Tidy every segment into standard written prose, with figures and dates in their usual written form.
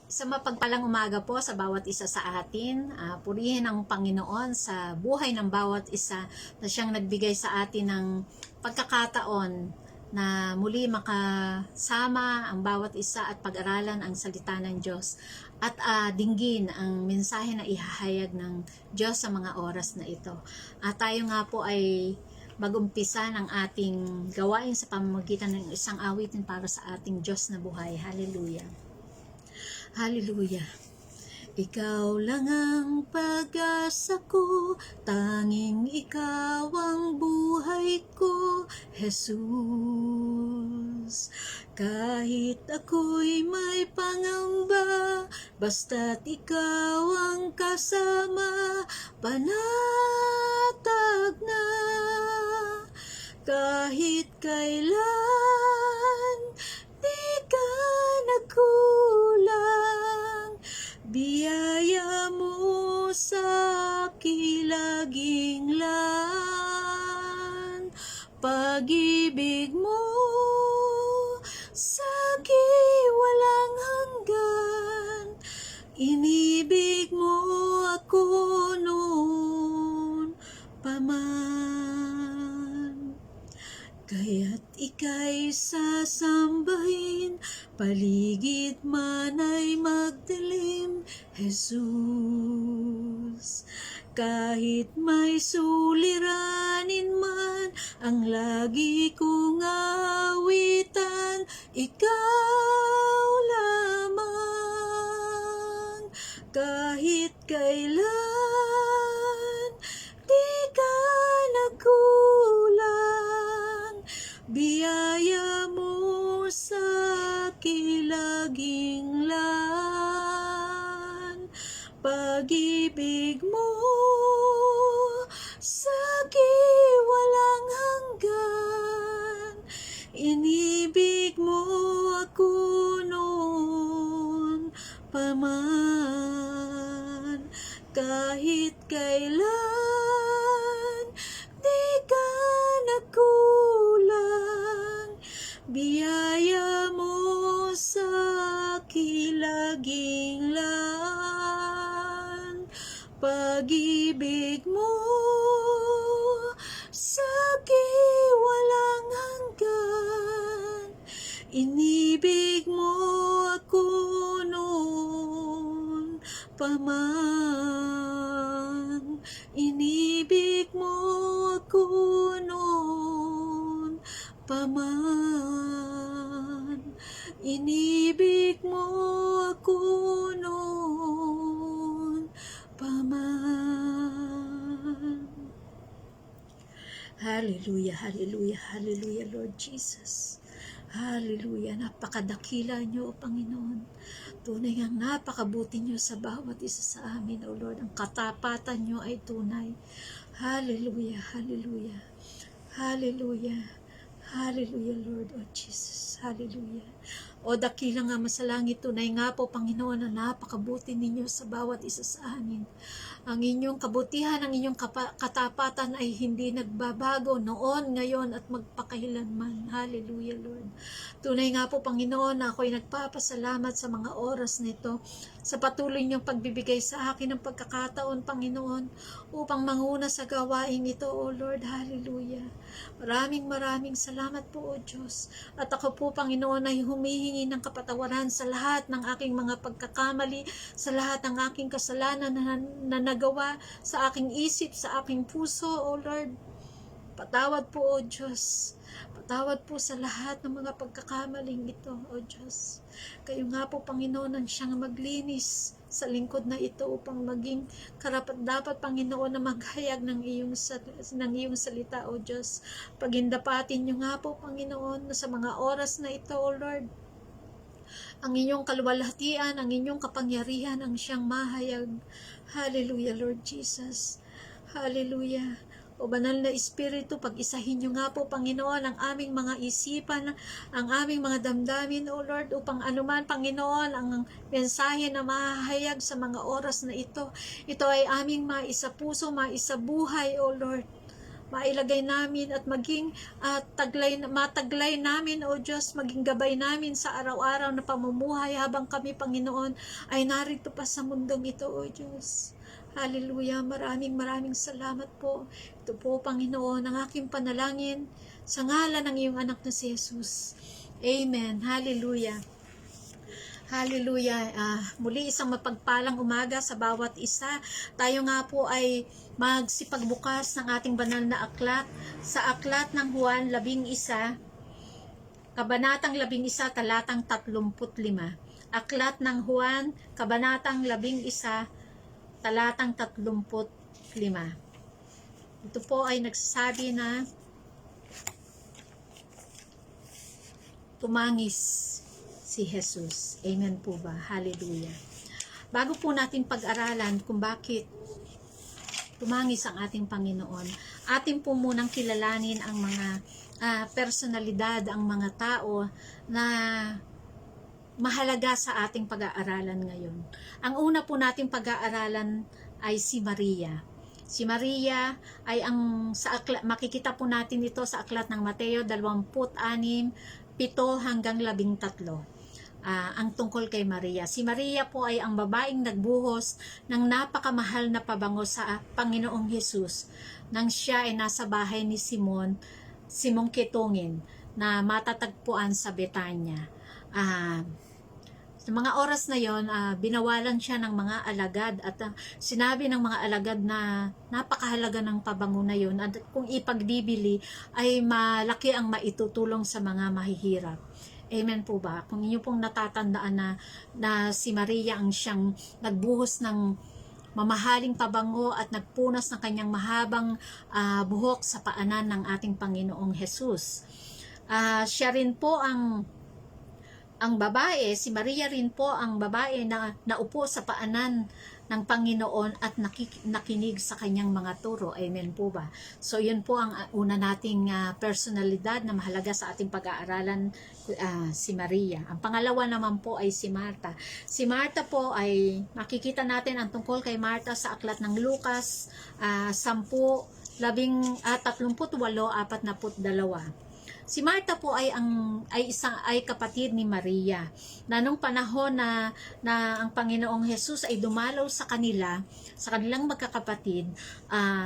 Sa mapagpalang umaga po sa bawat isa sa atin. Purihin ang Panginoon sa buhay ng bawat isa na siyang nagbigay sa atin ng pagkakataon na muli makasama ang bawat isa at pag-aralan ang salita ng Diyos at dinggin ang mensahe na ihahayag ng Diyos sa mga oras na ito. Tayo nga po ay mag-umpisa ng ating gawain sa pamamagitan ng isang awitin para sa ating Diyos na buhay. Hallelujah. Hallelujah. Ikaw lang ang pag-asa ko, tanging ikaw ang buhay ko, Jesus. Kahit ako'y may pangamba, basta't ikaw ang kasama, panatag na. Kahit kailan, di ka nagkulang, biyaya mo sa kilaging lan, pag-ibig mo sa walang hanggan, inibig mo ako noon paman. Kaya't ika'y sasambahin, paligid man ay magdilim, Jesus. Kahit may suliranin man, ang lagi kong awitan, ikaw lamang. Kahit kailan, di ka nagkulang, biyaya mo sa kilaging lan, pag-ibig mo sa walang hanggan, inibig mo ako noon paman. Kahit kailan, di ka nagkulang, biyaya mo sa kilaging lan, pag-ibig mo sa walang hanggan, inibig mo ako noon paman. Inibig mo ako noon paman. Inibig mo ako noon paman. Hallelujah, hallelujah, hallelujah, Lord Jesus. Hallelujah, napakadakila niyo, O Panginoon. Tunay ang napakabuti niyo sa bawat isa sa amin, O Lord. Ang katapatan niyo ay tunay. Hallelujah, hallelujah, hallelujah, hallelujah, Lord, O Jesus. Hallelujah. O dakila nga masalangit, tunay nga po, Panginoon, na napakabuti ninyo sa bawat isa sa amin. Ang inyong kabutihan, ang inyong katapatan ay hindi nagbabago noon, ngayon at magpakailanman. Hallelujah, Lord. Tunay nga po, Panginoon, na ako'y nagpapasalamat sa mga oras nito, sa patuloy niyong pagbibigay sa akin ng pagkakataon, Panginoon, upang manguna sa gawain ito, O Lord. Hallelujah. Maraming salamat po, O Diyos. At ako po, Panginoon, ay humihingi ng kapatawaran sa lahat ng aking mga pagkakamali, sa lahat ng aking kasalanan na nagawa sa aking isip, sa aking puso, O Lord. Patawad po, O Diyos. Patawad po sa lahat ng mga pagkakamaling ito, O Diyos. Kayo nga po, Panginoon, ang siyang maglinis sa lingkod na ito upang maging karapat-dapat, Panginoon, na maghayag ng iyong salita, O Diyos. Pagindapatin niyo nga po, Panginoon, sa mga oras na ito, O Lord, ang inyong kaluwalhatian, ang inyong kapangyarihan ang siyang mahayag. Hallelujah, Lord Jesus. Hallelujah. O banal na Espiritu, pag-isahin niyo nga po, Panginoon, ang aming mga isipan, ang aming mga damdamin, O Lord, upang anuman, Panginoon, ang mensahe na mahahayag sa mga oras na ito ay aming maisapuso, maisabuhay, O Lord. mailagay namin at maging mataglay namin, O Diyos, maging gabay namin sa araw-araw na pamumuhay habang kami, Panginoon, ay narito pa sa mundong ito, O Diyos. Hallelujah, maraming salamat po. Ito po, Panginoon, ang aking panalangin sa ngalan ng iyong anak na si Jesus. Amen. Hallelujah. Hallelujah. Muli isang mapagpalang umaga sa bawat isa. Tayo nga po ay magsipagbukas ng ating banal na aklat sa aklat ng Juan 11, kabanatang 11, talatang 35. Aklat ng Juan, kabanatang 11, talatang 35. Ito po ay nagsasabi na tumangis si Jesus. Amen po ba? Hallelujah. Bago po natin pag-aralan kung bakit tumangis ang ating Panginoon, atin po munang kilalanin ang mga personalidad, ang mga tao na mahalaga sa ating pag-aaralan ngayon. Ang una po nating pag-aaralan ay si Maria. Si Maria ay makikita po natin ito sa aklat ng Mateo 26, 7 hanggang 13. Ang tungkol kay Maria. Si Maria po ay ang babaeng nagbuhos ng napakamahal na pabango sa Panginoong Hesus nang siya ay nasa bahay ni Simong Kitungin na matatagpuan sa Betanya. Sa mga oras na yon, binawalan siya ng mga alagad at sinabi ng mga alagad na napakahalaga ng pabango na yon at kung ipagbibili ay malaki ang maitutulong sa mga mahihirap. Amen po ba? Kung inyo pong natatandaan na si Maria ang siyang nagbuhos ng mamahaling pabango at nagpunas ng kanyang mahabang buhok sa paanan ng ating Panginoong Hesus. Siya rin po ang babae, si Maria rin po ang babae na naupo sa paanan ng Panginoon at nakinig sa kanyang mga turo. Amen po ba? So yun po ang una nating personalidad na mahalaga sa ating pag-aaralan, si Maria. Ang pangalawa naman po ay si Marta. Si Marta po ay makikita natin ang tungkol kay Marta sa aklat ng Lucas 10:38-42. Si Marta po ay kapatid ni Maria na nung panahon na ang Panginoong Hesus ay dumalaw sa kanilang magkakapatid,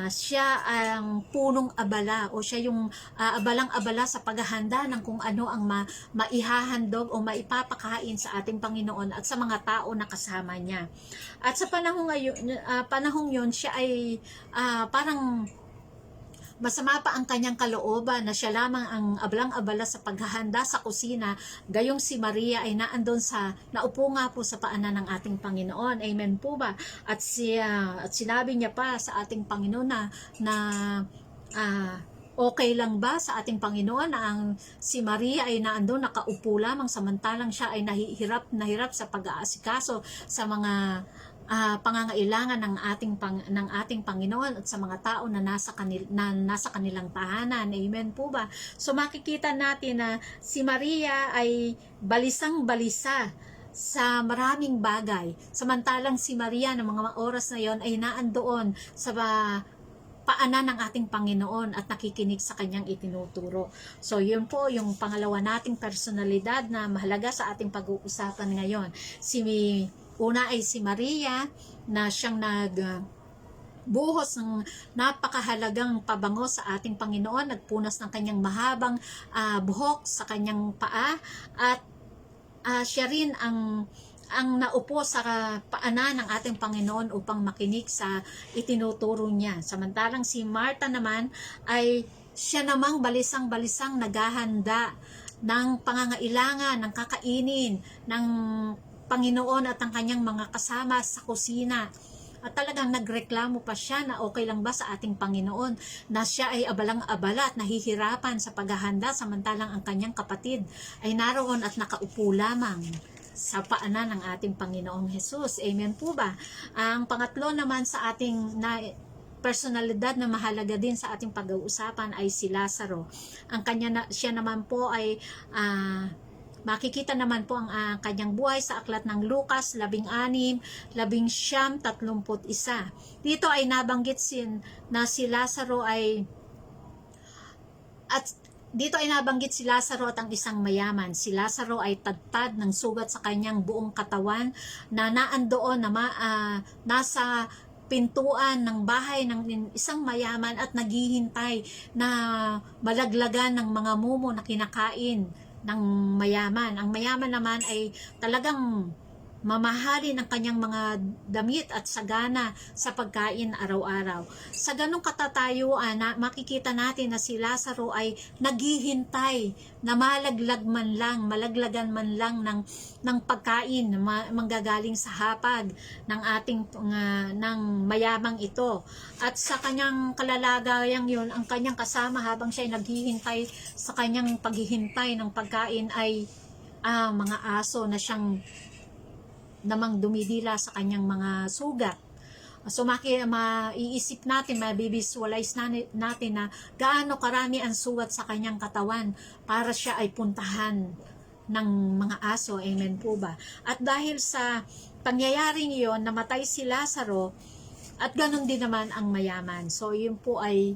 siya ang punong abala o siya yung abalang-abala sa paghahanda ng kung ano ang maihahandog o maipapakain sa ating Panginoon at sa mga tao na kasama niya. At sa panahong yun, siya ay parang masama pa ang kanyang kalooban na siya lamang ang ablang-abala sa paghahanda sa kusina, gayong si Maria ay naupo nga po sa paanan ng ating Panginoon. Amen po ba? At sinabi niya pa sa ating Panginoon na okay lang ba sa ating Panginoon na si Maria ay naandun nakaupo lamang samantalang siya ay nahirap sa pag-aasikaso sa mga pangangailangan ng ating Panginoon at sa mga tao na nasa kanilang tahanan. Amen po ba? So makikita natin na si Maria ay balisang-balisa sa maraming bagay. Samantalang si Maria ng mga oras na yon ay naandoon sa paanan ng ating Panginoon at nakikinig sa kanyang itinuturo. So yun po yung pangalawa nating personalidad na mahalaga sa ating pag-uusapan ngayon. Una ay si Maria na siyang nagbuhos ng napakahalagang pabango sa ating Panginoon, nagpunas ng kanyang mahabang buhok sa kanyang paa at siya rin ang naupo sa paanan ng ating Panginoon upang makinig sa itinuturo niya. Samantalang si Marta naman ay siya namang balisang-balisang naghahanda ng pangangailangan, ng kakainin, ng Panginoon at ang kanyang mga kasama sa kusina. At talagang nagreklamo pa siya na okay lang ba sa ating Panginoon na siya ay abalang-abala at nahihirapan sa paghahanda samantalang ang kanyang kapatid ay naroon at nakaupo lamang sa paanan ng ating Panginoong Hesus. Amen po ba? Ang pangatlo naman sa ating personalidad na mahalaga din sa ating pag-uusapan ay si Lazaro. Siya naman po ay makikita naman po ang kanyang buhay sa aklat ng Lucas 16:11-31. Dito ay nabanggit na si Lazaro ay At dito ay nabanggit si Lazaro at ang isang mayaman. Si Lazaro ay tadtad ng sugat sa kanyang buong katawan na naandoon na nasa pintuan ng bahay ng isang mayaman at naghihintay na malaglagan ng mga mumo na kinakain ng mayaman. Ang mayaman naman ay talagang mamahalin ang kanyang mga damit at sagana sa pagkain araw-araw. Sa ganong katatayuan, makikita natin na si Lazaro ay naghihintay na malaglagan man lang ng pagkain manggagaling sa hapag ng ating ng mayamang ito. At sa kanyang kalalagayang yun, ang kanyang kasama habang siya ay naghihintay sa kanyang paghihintay ng pagkain ay mga aso na siyang namang dumidila sa kanyang mga sugat. So maiisip natin, mabivisualize natin na gaano karami ang sugat sa kanyang katawan para siya ay puntahan ng mga aso. Amen po ba? At dahil sa pangyayaring iyon, namatay si Lazaro at ganun din naman ang mayaman. So yun po ay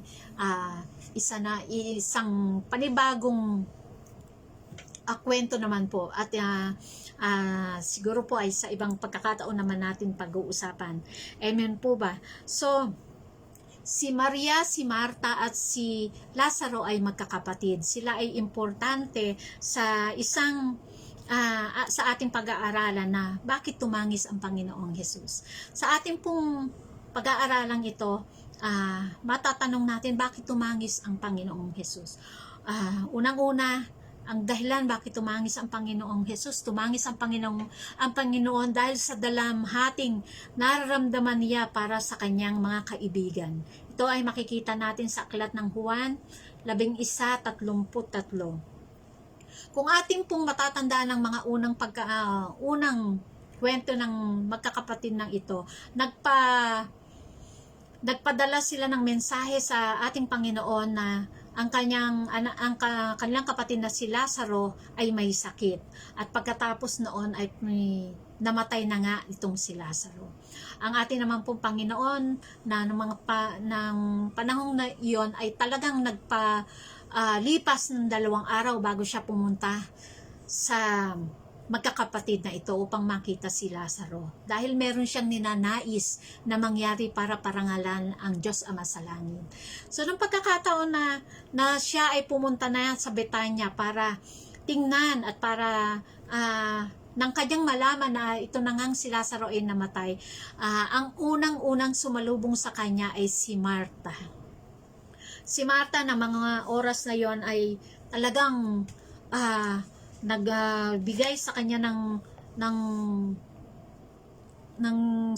isang panibagong kwento naman po, at siguro po ay sa ibang pagkakataon naman natin pag-uusapan. Amen po ba? So si Maria, si Marta at si Lazaro ay magkakapatid. Sila ay importante sa sa ating pag-aaralan na bakit tumangis ang Panginoong Hesus. Sa ating pong pag-aaralan ito, matatanong natin bakit tumangis ang Panginoong Hesus. Unang-una, ang dahilan bakit tumangis ang Panginoong Hesus, tumangis ang Panginoon dahil sa dalamhating nararamdaman niya para sa kanyang mga kaibigan. Ito ay makikita natin sa aklat ng Juan 11:33. Kung ating pong matatandaan ng mga unang kwento ng magkakapatid ng ito, nagpadala sila ng mensahe sa ating Panginoon na ang kanilang kapatid na si Lazaro ay may sakit. At pagkatapos noon ay namatay na nga itong si Lazaro. Ang ating naman pong Panginoon na ng panahong na iyon ay talagang lipas ng 2 araw bago siya pumunta sa magkakapatid na ito upang makita si Lazaro. Dahil meron siyang ninanais na mangyari para parangalan ang Diyos Ama sa langit. So, nung pagkakataon na siya ay pumunta na sa Betanya para tingnan at para nang kanyang malaman na ito na ngang si Lazaro ay namatay, ang unang-unang sumalubong sa kanya ay si Marta. Si Marta na mga oras na yon ay talagang nagbigay sa kanya ng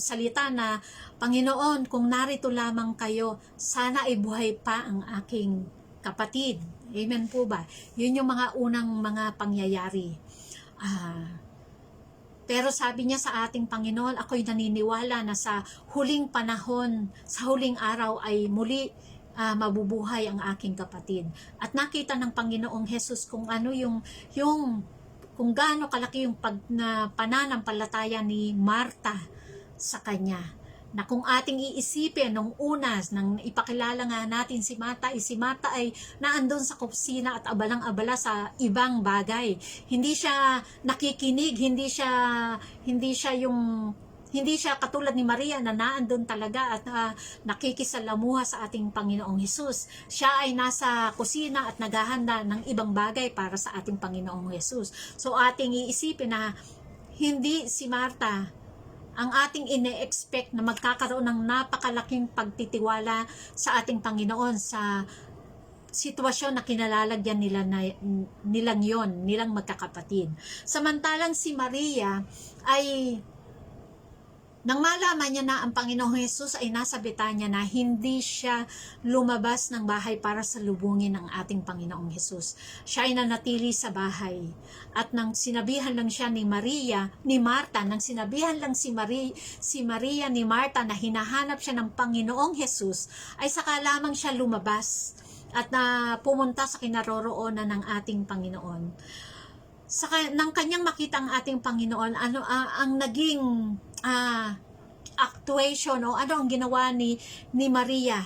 salita na, Panginoon, kung narito lamang kayo, sana ay buhay pa ang aking kapatid. Amen po ba? Yun yung mga unang mga pangyayari. Pero sabi niya sa ating Panginoon, ako'y naniniwala na sa huling panahon, sa huling araw ay muli mabubuhay ang aking kapatid. At nakita ng Panginoong Hesus kung ano kung gaano kalaki yung pananampalataya ni Marta sa kanya. Na kung ating iisipin nung unas nang ipakilala nga natin si Marta ay naandun sa kusina at abalang-abala sa ibang bagay. Hindi siya nakikinig, hindi siya katulad ni Maria na naandun talaga at nakikisalamuha sa ating Panginoong Hesus. Siya ay nasa kusina at naghahanda ng ibang bagay para sa ating Panginoong Hesus. So ating iisipin na hindi si Marta ang ating ine-expect na magkakaroon ng napakalaking pagtitiwala sa ating Panginoon sa sitwasyon na kinalalagyan nilang magkakapatid. Samantalang si Maria ay nang malaman niya na ang Panginoong Hesus ay nasa Betanya na, hindi siya lumabas ng bahay para salubungin ang ating Panginoong Hesus. Siya ay nanatili sa bahay. At nang sinabihan lang siya ni Marta, ni Marta na hinahanap siya ng Panginoong Hesus, ay saka lamang siya lumabas at pumunta sa kinaroroonan ng ating Panginoon. Nang kanyang makita ang ating Panginoon, ang naging actuation o ano ang ginawa ni Maria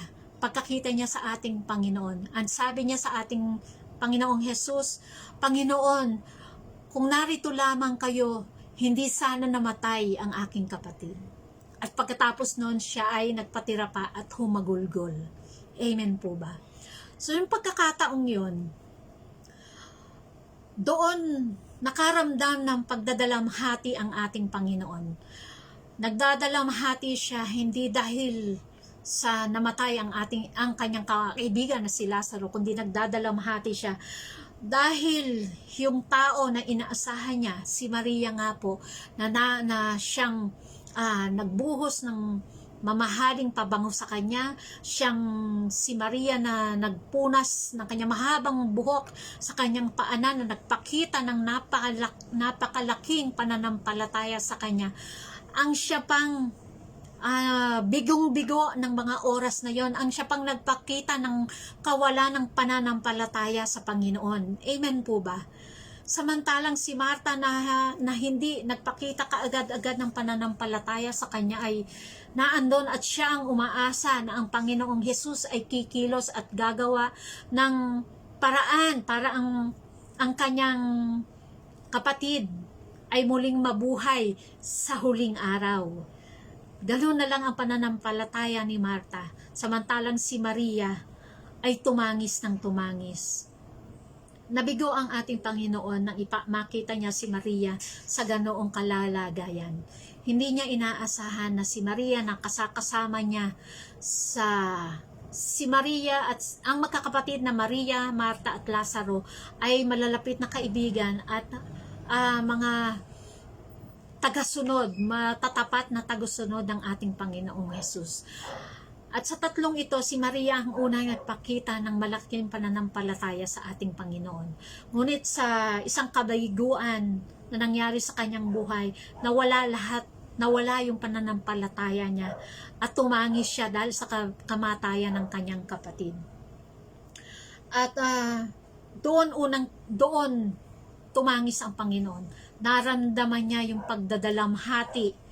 pagkakita niya sa ating Panginoon. Ang sabi niya sa ating Panginoong Jesus, Panginoon, kung narito lamang kayo, hindi sana namatay ang aking kapatid. At pagkatapos noon, siya ay nagpatira pa at humagulgol. Amen po ba? So yung pagkakataong yun, doon nakaramdam ng pagdadalamhati ang ating Panginoon. Nagdadalamhati siya hindi dahil sa namatay ang kanyang kaibigan na si Lazaro, kundi nagdadalamhati siya dahil yung tao na inaasahan niya, si Maria nga po, na siyang nagbuhos ng mamahaling pabango sa kanya, siyang si Maria na nagpunas ng kanyang mahabang buhok sa kanyang paanan, na nagpakita ng napakalaking pananampalataya sa kanya. Ang siya pang bigong-bigo ng mga oras na yon, ang siya pang nagpakita ng kawalan ng pananampalataya sa Panginoon. Amen po ba? Samantalang si Marta na hindi nagpakita kaagad-agad ng pananampalataya sa kanya ay naandon at siya ang umaasa na ang Panginoong Jesus ay kikilos at gagawa ng paraan para ang kanyang kapatid ay muling mabuhay sa huling araw. Ganoon na lang ang pananampalataya ni Marta, samantalang si Maria ay tumangis ng tumangis. Nabigo ang ating Panginoon nang makita niya si Maria sa ganoong kalalagayan. Hindi niya inaasahan na si Maria na kasama niya si Maria at ang magkakapatid na Maria, Marta at Lazaro ay malalapit na kaibigan at mga tagasunod, matatapat na tagasunod ng ating Panginoong Jesus. At sa tatlong ito, si Maria ang unang nagpakita ng malaking pananampalataya sa ating Panginoon. Ngunit sa isang kabayguan na nangyari sa kanyang buhay, nawala yung pananampalataya niya at tumangis siya dahil sa kamatayan ng kanyang kapatid. At doon tumangis ang Panginoon. Naramdaman niya yung pagdadalamhati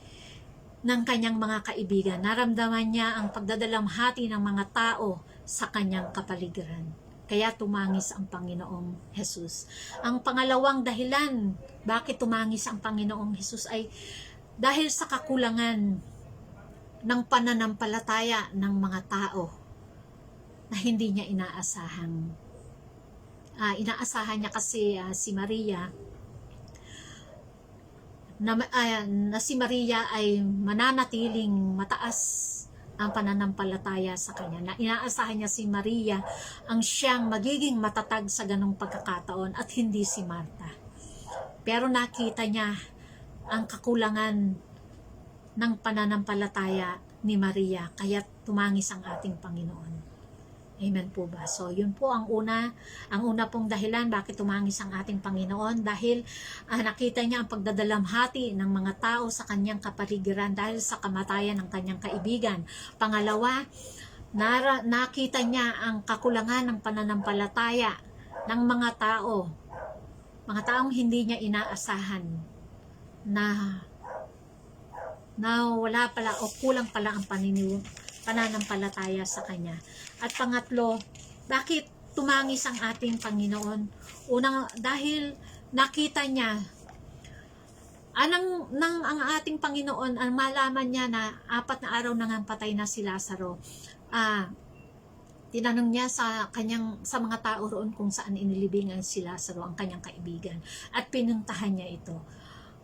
ng kanyang mga kaibigan. Naramdaman niya ang pagdadalamhati ng mga tao sa kanyang kapaligiran. Kaya tumangis ang Panginoong Jesus. Ang pangalawang dahilan bakit tumangis ang Panginoong Jesus ay dahil sa kakulangan ng pananampalataya ng mga tao na hindi niya inaasahan. Inaasahan niya kasi si Maria na si Maria ay mananatiling mataas ang pananampalataya sa kanya. Na inaasahan niya si Maria ang siyang magiging matatag sa ganong pagkakataon at hindi si Marta. Pero nakita niya ang kakulangan ng pananampalataya ni Maria, kaya tumangis ang ating Panginoon. Amen po ba? So, yun po ang una pong dahilan bakit tumangis ang ating Panginoon, dahil nakita niya ang pagdadalamhati ng mga tao sa kanyang kapaligiran dahil sa kamatayan ng kanyang kaibigan. Pangalawa, nakita niya ang kakulangan ng pananampalataya ng mga taong hindi niya inaasahan na wala pala o kulang pala ang pananampalataya sa kanya. At pangatlo, bakit tumangis ang ating Panginoon? Unang, dahil nakita niya ang ating Panginoon, ang malaman niya na 4 na araw nang patay na si Lazaro. Tinanong niya sa mga tao roon kung saan inilibingan si Lazaro, ang kanyang kaibigan, at pinuntahan niya ito.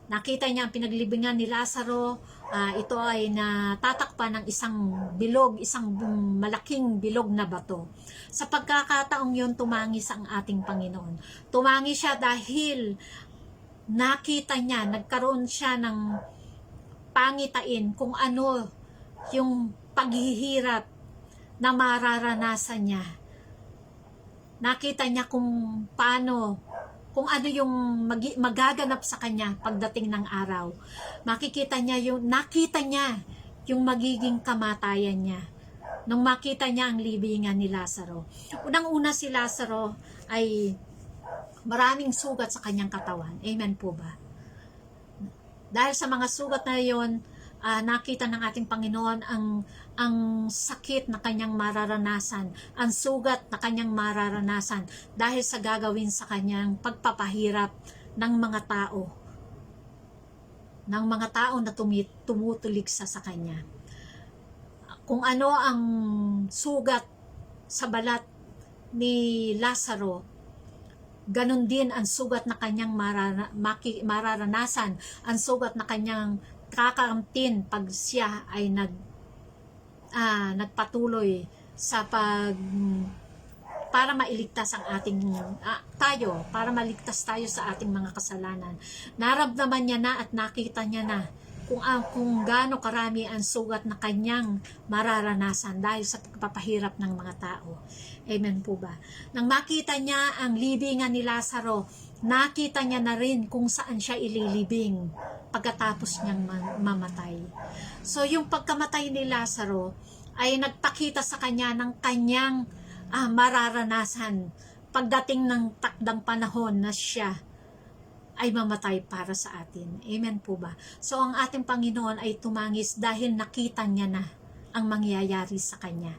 Nakita niya ang pinaglibingan ni Lazaro, ito ay natatakpan ng isang malaking bilog na bato. Sa pagkakataong yun, tumangis ang ating Panginoon. Tumangis siya dahil nakita niya, nagkaroon siya ng pangitain kung ano yung paghihirap na mararanasan niya. Nakita niya kung ano yung magaganap sa kanya pagdating ng araw. Nakita niya yung magiging kamatayan niya. Nung makita niya ang libingan ni Lazaro. Unang-una si Lazaro ay maraming sugat sa kanyang katawan. Amen po ba? Dahil sa mga sugat na yon, nakita ng ating Panginoon ang sakit na kanyang mararanasan, ang sugat na kanyang mararanasan dahil sa gagawin sa kanyang pagpapahirap ng mga tao na tumutuligsa sa kanya. Kung ano ang sugat sa balat ni Lazaro, ganun din ang sugat na kanyang mararanasan, ang sugat na kanyang kakamtin pag siya ay nagpatuloy sa para mailigtas ang para maligtas tayo sa ating mga kasalanan. Naramdaman niya na at nakita niya na kung gaano karami ang sugat na kanyang mararanasan dahil sa pagpapahirap ng mga tao. Amen po ba? Nang makita niya ang libingan ni Lazaro, nakita niya na rin kung saan siya ililibing pagkatapos niyang mamatay. So yung pagkamatay ni Lazaro ay nagpakita sa kanya ng kanyang mararanasan pagdating ng takdang panahon na siya ay mamatay para sa atin. Amen po ba? So ang ating Panginoon ay tumangis dahil nakita niya na ang mangyayari sa kanya.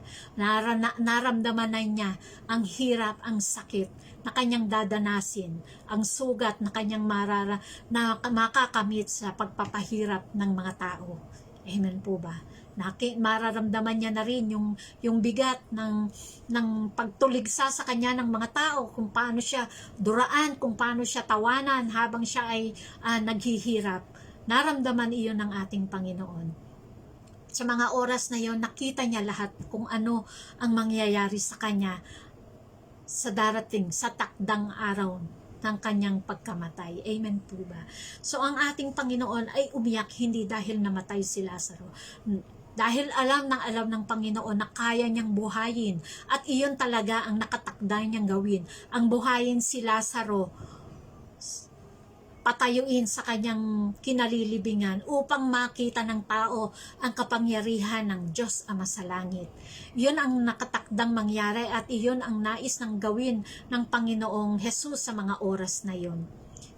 Naramdaman na niya ang hirap, ang sakit na kanyang dadanasin, ang sugat na kanyang makakamit sa pagpapahirap ng mga tao. Amen po ba? Mararamdaman niya na rin yung bigat ng pagtuligsa sa kanya ng mga tao, kung paano siya duraan, kung paano siya tawanan habang siya ay naghihirap. Naramdaman iyon ng ating Panginoon. Sa mga oras na yon, nakita niya lahat kung ano ang mangyayari sa kanya sa darating, sa takdang araw ng kanyang pagkamatay. Amen po ba? So ang ating Panginoon ay umiyak hindi dahil namatay si Lazaro. Dahil alam ng Panginoon na kaya niyang buhayin at iyon talaga ang nakatakda niyang gawin. Ang buhayin si Lazaro, patayuin sa kanyang kinalilibingan upang makita ng tao ang kapangyarihan ng Diyos Ama sa langit. Iyon ang nakatakdang mangyari at iyon ang nais ng gawin ng Panginoong Jesus sa mga oras na iyon.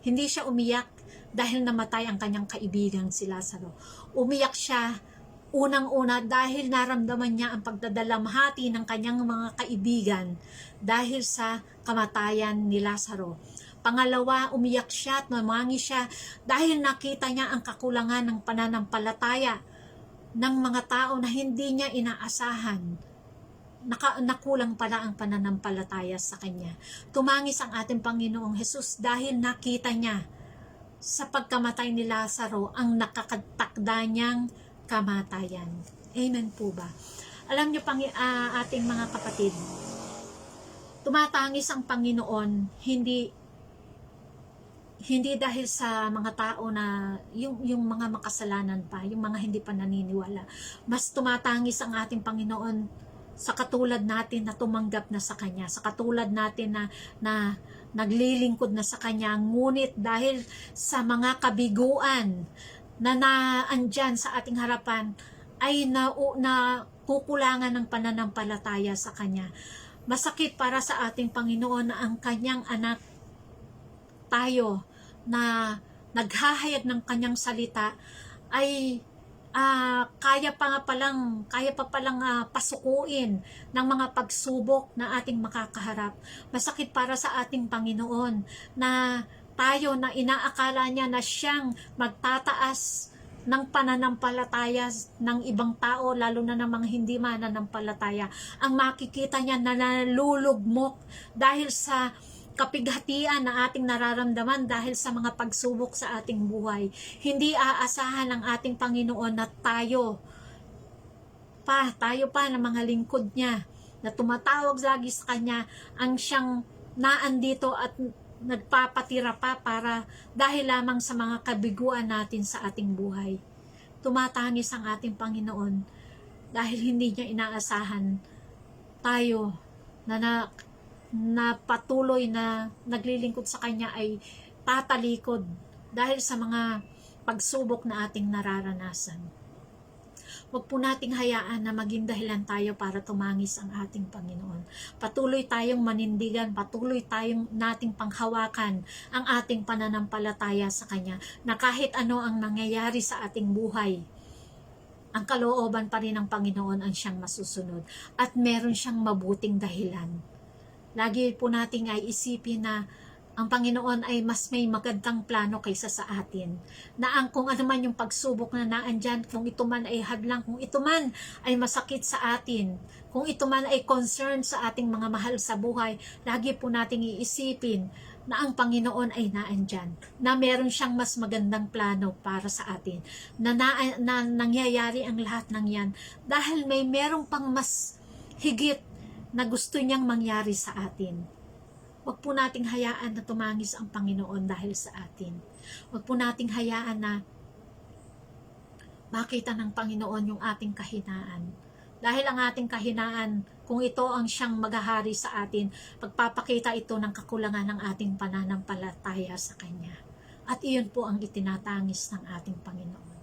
Hindi siya umiyak dahil namatay ang kanyang kaibigan si Lazaro. Umiyak siya unang-una dahil naramdaman niya ang pagdadalamhati ng kanyang mga kaibigan dahil sa kamatayan ni Lazaro. Pangalawa, umiyak siya at namangi siya dahil nakita niya ang kakulangan ng pananampalataya ng mga tao na hindi niya inaasahan. Nakulang pala ang pananampalataya sa kanya. Tumangis ang ating Panginoong Jesus dahil nakita niya sa pagkamatay ni Lazaro ang nakakatakda niyang kamatayan. Amen po ba? Alam niyo ating mga kapatid, tumatangis ang Panginoon hindi dahil sa mga tao na yung mga makasalanan pa, yung mga hindi pa naniniwala. Mas tumatangis ang ating Panginoon sa katulad natin na tumanggap na sa Kanya, sa katulad natin na naglilingkod na sa Kanya, ngunit dahil sa mga kabiguan na naandyan sa ating harapan ay kukulangan ng pananampalataya sa Kanya. Masakit para sa ating Panginoon na ang Kanyang anak, tayo, na naghahayag ng Kanyang salita ay kaya pa palang pasukuin ng mga pagsubok na ating makakaharap. Masakit para sa ating Panginoon na tayo na inaakala niya na siyang magtataas ng pananampalataya ng ibang tao, lalo na ng mga hindi mananampalataya, ang makikita niya na nalulugmok dahil sa kapighatian na ating nararamdaman dahil sa mga pagsubok sa ating buhay. Hindi aasahan ng ating Panginoon na tayo pa ng mga lingkod niya na tumatawag lagi sa Kanya ang siyang naandito at nagpapatira pa para dahil lamang sa mga kabiguan natin sa ating buhay. Tumatangis ang ating Panginoon dahil hindi niya inaasahan tayo na patuloy na naglilingkod sa Kanya ay tatalikod dahil sa mga pagsubok na ating nararanasan. Huwag po nating hayaan na maging dahilan tayo para tumangis ang ating Panginoon. Patuloy tayong manindigan, patuloy tayong nating panghawakan ang ating pananampalataya sa Kanya, na kahit ano ang nangyayari sa ating buhay, ang kalooban pa rin ng Panginoon ang siyang masusunod at meron siyang mabuting dahilan. Lagi po nating ay isipin na ang Panginoon ay mas may magandang plano kaysa sa atin. Na ang kung ano man yung pagsubok na naandyan, kung ito man ay hadlang, kung ito man ay masakit sa atin, kung ito man ay concern sa ating mga mahal sa buhay, lagi po nating iisipin na ang Panginoon ay naandyan, na meron siyang mas magandang plano para sa atin, na nangyayari ang lahat ng yan dahil may merong pang mas higit na gusto niyang mangyari sa atin. Huwag po nating hayaan na tumangis ang Panginoon dahil sa atin. Huwag po nating hayaan na makita ng Panginoon yung ating kahinaan. Dahil ang ating kahinaan, kung ito ang siyang maghahari sa atin, pagpapakita ito ng kakulangan ng ating pananampalataya sa Kanya. At iyon po ang itinatangis ng ating Panginoon.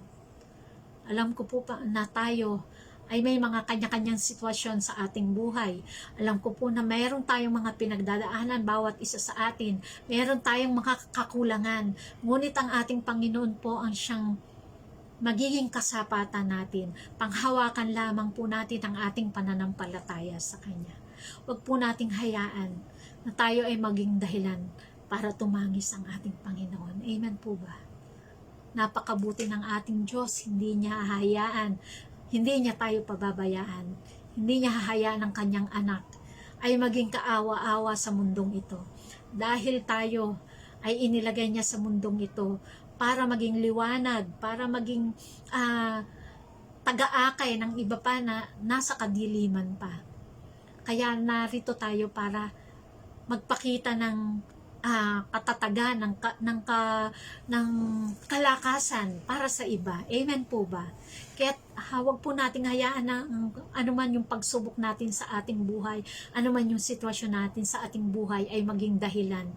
Alam ko po pa na tayo ay may mga kanya-kanyang sitwasyon sa ating buhay. Alam ko po na mayroon tayong mga pinagdadaanan bawat isa sa atin. Mayroon tayong mga kakulangan. Ngunit ang ating Panginoon po ang siyang magiging kasapatan natin. Panghawakan lamang po natin ang ating pananampalataya sa Kanya. Huwag po nating hayaan na tayo ay maging dahilan para tumangis ang ating Panginoon. Amen po ba? Napakabuti ng ating Diyos, hindi niya hahayaan, hindi niya tayo pababayaan, hindi niya hahayaan ng kanyang anak ay maging kaawa-awa sa mundong ito. Dahil tayo ay inilagay niya sa mundong ito para maging liwanag, para maging taga-akay ng iba pa na nasa kadiliman pa. Kaya narito tayo para magpakita ng katatagan, ng kalakasan para sa iba. Amen po ba? Kaya huwag po nating hayaan na anuman yung pagsubok natin sa ating buhay, anuman yung sitwasyon natin sa ating buhay ay maging dahilan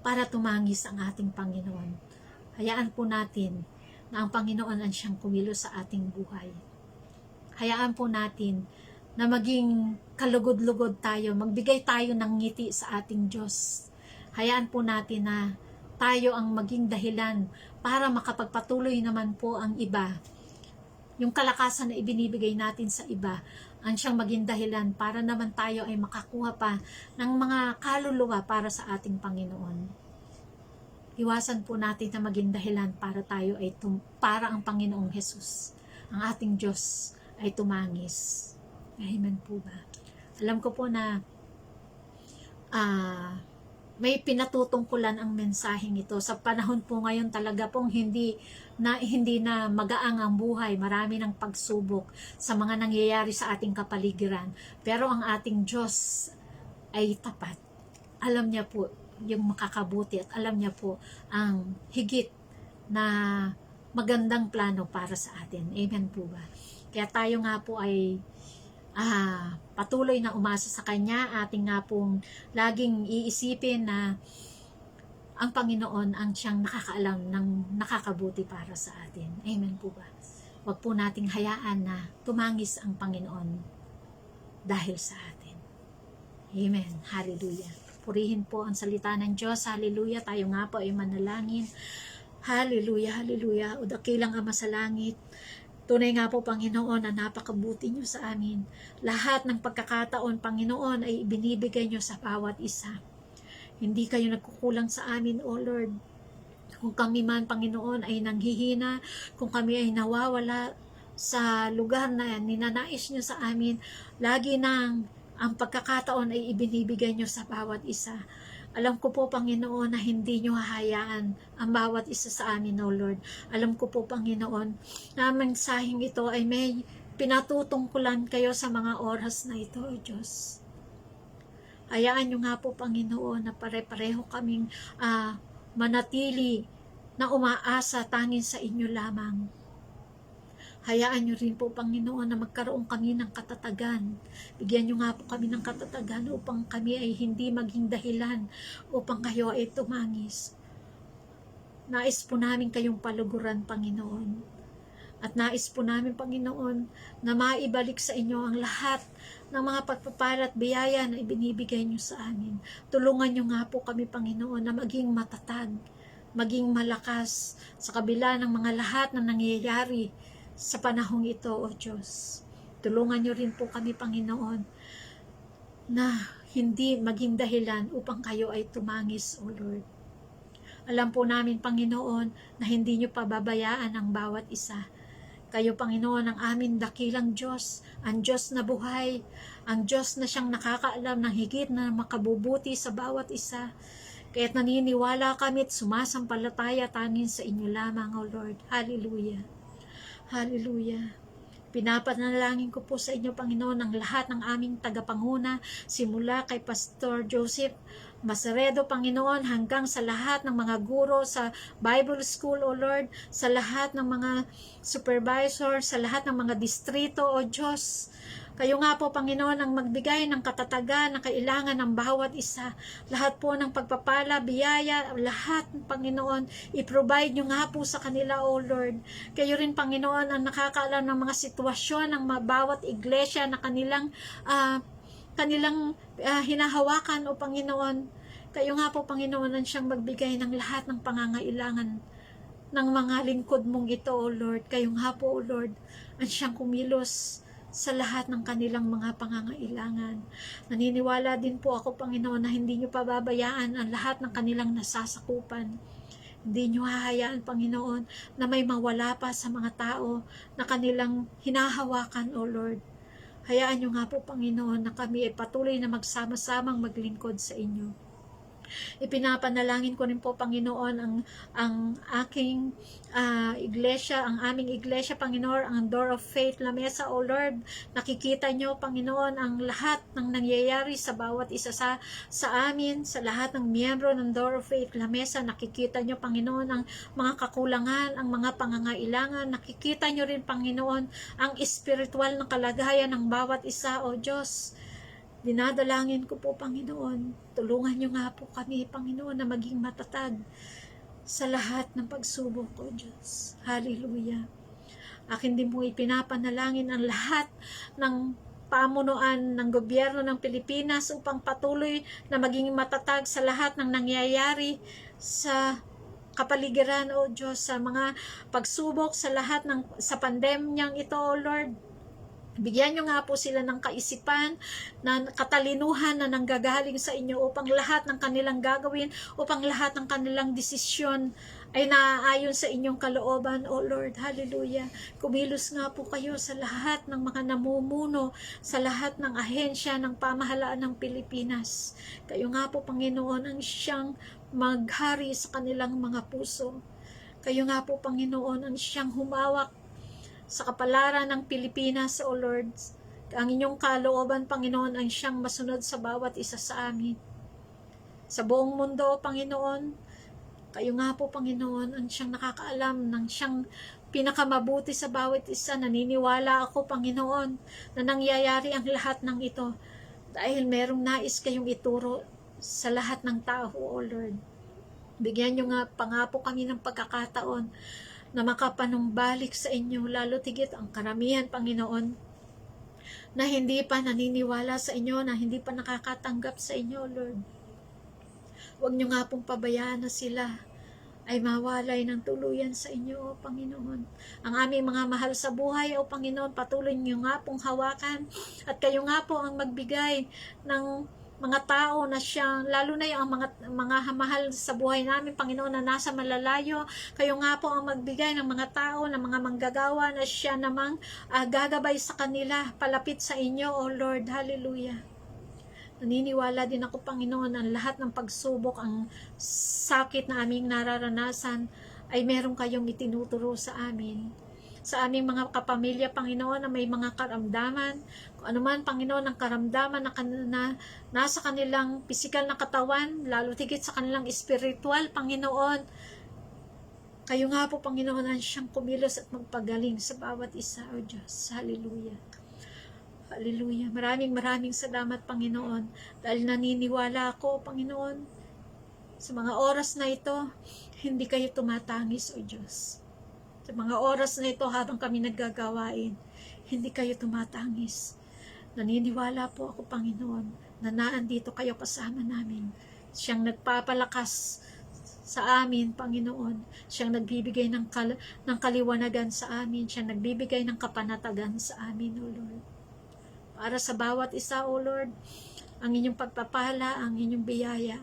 para tumangis ang ating Panginoon. Hayaan po natin na ang Panginoon ang siyang kumilos sa ating buhay. Hayaan po natin na maging kalugod-lugod tayo, magbigay tayo ng ngiti sa ating Diyos. Hayaan po natin na tayo ang maging dahilan para makapagpatuloy naman po ang iba. Yung kalakasan na ibinibigay natin sa iba, ang siyang maging dahilan para naman tayo ay makakuha pa ng mga kaluluwa para sa ating Panginoon. Iwasan po natin na maging dahilan para tayo ay para ang Panginoong Jesus, ang ating Diyos ay tumangis. Amen po ba? Alam ko po na may pinatutungkulan ang mensaheng ito. Sa panahon po ngayon talaga pong hindi na magaang ang buhay. Marami ng pagsubok sa mga nangyayari sa ating kapaligiran. Pero ang ating Diyos ay tapat. Alam niya po yung makakabuti at alam niya po ang higit na magandang plano para sa atin. Amen po ba? Kaya tayo nga po ay patuloy na umasa sa Kanya, ating nga pong laging iisipin na ang Panginoon ang siyang nakakaalam ng nakakabuti para sa atin. Amen po ba? Huwag po nating hayaan na tumangis ang Panginoon dahil sa atin. Amen. Hallelujah. Purihin po ang salita ng Diyos. Hallelujah. Tayo nga po ay manalangin. Hallelujah. Hallelujah. O dakilang Ama sa langit, tunay nga po, Panginoon, na napakabuti niyo sa amin. Lahat ng pagkakataon, Panginoon, ay ibinibigay niyo sa bawat isa. Hindi kayo nagkukulang sa amin, O Lord. Kung kami man, Panginoon, ay nanghihina, kung kami ay nawawala sa lugar na ninanais niyo sa amin, lagi nang ang pagkakataon ay ibinibigay niyo sa bawat isa. Alam ko po, Panginoon, na hindi niyo hahayaan ang bawat isa sa amin, O Lord. Alam ko po, Panginoon, na ang mensaheng ito ay may pinatutungkulan kayo sa mga oras na ito, O Diyos. Hayaan niyo nga po, Panginoon, na pare-pareho kaming manatili na umaasa tanging sa inyo lamang. Hayaan niyo rin po, Panginoon, na magkaroon kami ng katatagan. Bigyan niyo nga po kami ng katatagan upang kami ay hindi maging dahilan upang kayo ay tumangis. Nais po namin kayong paluguran, Panginoon. At nais po namin, Panginoon, na maibalik sa inyo ang lahat ng mga pagpapala at biyaya na ibinibigay niyo sa amin. Tulungan niyo nga po kami, Panginoon, na maging matatag, maging malakas sa kabila ng mga lahat na nangyayari sa panahong ito, O Diyos. Tulungan niyo rin po kami, Panginoon, na hindi maging dahilan upang kayo ay tumangis, O Lord. Alam po namin, Panginoon, na hindi niyo pababayaan ang bawat isa. Kayo, Panginoon, ang aming dakilang Diyos, ang Diyos na buhay, ang Diyos na siyang nakakaalam ng higit na makabubuti sa bawat isa. Kaya't naniniwala kami at sumasampalataya tanging sa inyo lamang, O Lord. Hallelujah. Hallelujah. Pinapanalangin ko po sa inyo, Panginoon, ang lahat ng aming tagapanguna, simula kay Pastor Joseph Masaredo, Panginoon, hanggang sa lahat ng mga guro sa Bible School, O Lord, sa lahat ng mga supervisor, sa lahat ng mga distrito, O Diyos. Kayo nga po, Panginoon, ang magbigay ng katatagan na kailangan ng bawat isa. Lahat po ng pagpapala, biyaya, lahat, Panginoon, i-provide nyo nga po sa kanila, O Lord. Kayo rin, Panginoon, ang nakakaalam ng mga sitwasyon ng bawat iglesia na kanilang hinahawakan, O Panginoon. Kayo nga po, Panginoon, ang siyang magbigay ng lahat ng pangangailangan ng mga lingkod mong ito, O Lord. Kayo nga po, O Lord, ang siyang kumilos sa lahat ng kanilang mga pangangailangan. Naniniwala din po ako, Panginoon, na hindi niyo pababayaan ang lahat ng kanilang nasasakupan. Hindi niyo hahayaan, Panginoon, na may mawala pa sa mga tao na kanilang hinahawakan, O Lord. Hayaan niyo nga po, Panginoon, na kami ay patuloy na magsama-samang maglingkod sa inyo. Ipinapanalangin ko rin po, Panginoon, ang aking iglesia, ang aming iglesia, Panginoon, ang Door of Faith Lamesa, O Lord. Nakikita nyo, Panginoon, ang lahat ng nangyayari sa bawat isa sa amin, sa lahat ng miyembro ng Door of Faith Lamesa. Nakikita nyo, Panginoon, ang mga kakulangan, ang mga pangangailangan. Nakikita nyo rin, Panginoon, ang espiritual na kalagayan ng bawat isa, O Diyos. Dinadalangin ko po, Panginoon, tulungan niyo nga po kami, Panginoon, na maging matatag sa lahat ng pagsubok, O Diyos. Hallelujah. Akin din po ipinapanalangin ang lahat ng pamunuan ng gobyerno ng Pilipinas upang patuloy na maging matatag sa lahat ng nangyayari sa kapaligiran, O Diyos, sa mga pagsubok, sa lahat sa pandemyang ito, O Lord. Bigyan nyo nga po sila ng kaisipan, na katalinuhan na nanggagaling sa inyo upang lahat ng kanilang gagawin, upang lahat ng kanilang desisyon ay naaayon sa inyong kalooban, O Lord. Hallelujah. Kumilos nga po kayo sa lahat ng mga namumuno, sa lahat ng ahensya ng pamahalaan ng Pilipinas. Kayo nga po, Panginoon, ang siyang maghari sa kanilang mga puso. Kayo nga po, Panginoon, ang siyang humawak sa kapalaran ng Pilipinas, O Lord. Ang inyong kalooban, Panginoon, ang siyang masunod sa bawat isa sa amin. Sa buong mundo, Panginoon, kayo nga po, Panginoon, ang siyang nakakaalam ng siyang pinakamabuti sa bawat isa. Naniniwala ako, Panginoon, na nangyayari ang lahat ng ito dahil merong nais kayong ituro sa lahat ng tao, O Lord. Bigyan nyo nga pangako kami ng pagkakataon na makapanumbalik sa inyo, lalo tigit ang karamihan, Panginoon, na hindi pa naniniwala sa inyo, na hindi pa nakakatanggap sa inyo, Lord. Huwag nyo nga pong pabayaan na sila ay mawalay ng tuluyan sa inyo, O Panginoon. Ang aming mga mahal sa buhay, O Panginoon, patuloy nyo nga pong hawakan, at kayo nga po ang magbigay ng mga tao na siya, lalo na yung mga mahal sa buhay namin, Panginoon, na nasa malalayo. Kayo nga po ang magbigay ng mga tao, ng mga manggagawa na siya namang gagabay sa kanila, palapit sa inyo, O Lord. Hallelujah. Naniniwala din ako, Panginoon, ang lahat ng pagsubok, ang sakit na aming nararanasan, ay meron kayong itinuturo sa amin. Sa aming mga kapamilya, Panginoon, na may mga karamdaman, kung anuman, Panginoon, ang karamdaman na nasa kanilang pisikal na katawan, lalo tigit sa kanilang espiritual, Panginoon, kayo nga po, Panginoon, ang siyang kumilos at magpagaling sa bawat isa, O Diyos. Hallelujah. Hallelujah. Maraming salamat, Panginoon, dahil naniniwala ako, Panginoon, sa mga oras na ito, hindi kayo tumatangis, O Diyos. Sa mga oras na ito, habang kami naggagawain, hindi kayo tumatangis. Naniniwala po ako, Panginoon, na naandito kayo kasama namin. Siyang nagpapalakas sa amin, Panginoon. Siyang nagbibigay ng kaliwanagan sa amin. Siyang nagbibigay ng kapanatagan sa amin, O Lord. Para sa bawat isa, O Lord, ang inyong pagpapala, ang inyong biyaya,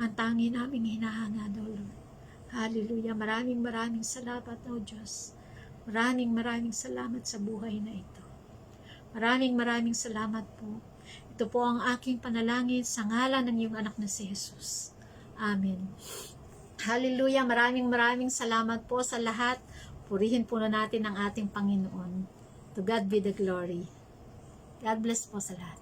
ang tangi naming hinahangad, O Lord. Hallelujah. Maraming salamat, O Diyos. Maraming salamat sa buhay na ito. Maraming salamat po. Ito po ang aking panalangin sa ngalan ng iyong anak na si Jesus. Amen. Hallelujah. Maraming salamat po sa lahat. Purihin po na natin ang ating Panginoon. To God be the glory. God bless po sa lahat.